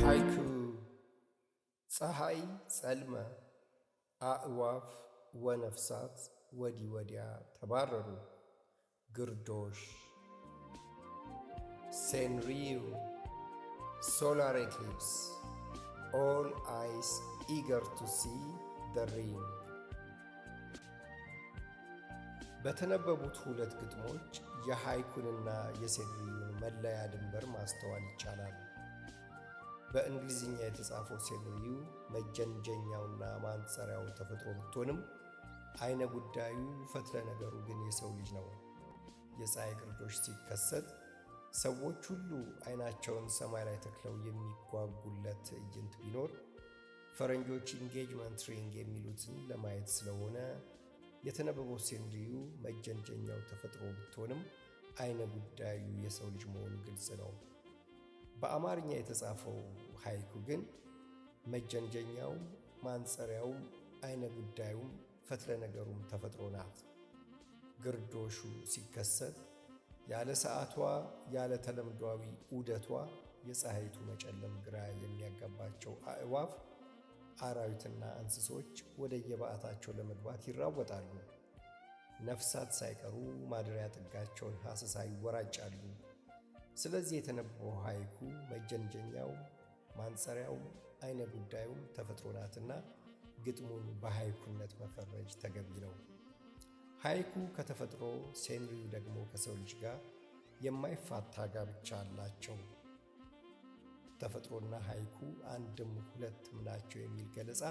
ሃይኩ ፀሐይ ጸልመ አእዋፍ ወነፍሳት ወዲህ ወዲያ ተባረሩ። ግርዶሽ ሴንሪዩ ሶላር ኤክሊፕስ ኦል አይስ ኢገር ቱ ሲ ዘ ሪንግ። በተነበቡት ሁለት ግጥሞች የሃይኩንና የሴንሪዩን መለያ ድንበር ማስተዋል ይቻላል። በእንግሊዝኛ የተጻፈው ሴንሪዩ መጀንጀኛውና ማንጸሪያው ተፈጥሮ ብትሆንም አይነ ጉዳዩ ፈትለ ነገሩ ግን የሰው ልጅ ነው። የፀሐይ ግርዶሽ ሲከሰት ሰዎች ሁሉ አይናቸውን ሰማይ ላይ ተክለው የሚጓጉለት ትዕይንት ቢኖር ፈረንጆች ኢንጌጅመንት ሪንግ የሚሉትን ለማየት ስለሆነ የተነበበው ሴንሪዩ መጀንጀኛው ተፈጥሮ ብትሆንም አይነ ጉዳዩ የሰው ልጅ መሆኑ ግልጽ ነው። በአማርኛ የተጻፈው ሃይኩ ግን መጀንጀኛውም ማንጸሪያውም አይነ ጉዳዩም ፈትለ ነገሩም ተፈጥሮ ናት። ግርዶሹ ሲከሰት ያለ ሰዓቷ ያለ ተለምዷዊ ዑደቷ የፀሐይቱ መጨለም ግራ የሚያጋባቸው አእዋፍ፣ አራዊትና እንስሶች ወደ የበዓታቸው ለመግባት ይራወጣሉ። ነፍሳት ሳይቀሩ ማደሪያ ጥጋቸውን ሐሰሳ ይወራጫሉ። ስለዚህ የተነበበው ሃይኩ መጀንጀኛው ማንጸሪያው አይነ ጉዳዩም ተፈጥሮ ናትና ግጥሙን በሃይኩነት መፈረጅ ተገቢ ነው። ሃይኩ ከተፈጥሮ፣ ሴንሪዩ ደግሞ ከሰው ልጅ ጋር የማይፋታ ጋብቻ አላቸው። ተፈጥሮና ሃይኩ አንድም ሁለትም ናቸው የሚል ገለጻ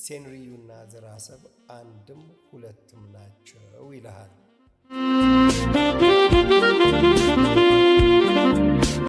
ሴንሪዩና ዘራሰብ አንድም ሁለትም ናቸው ይልሃል።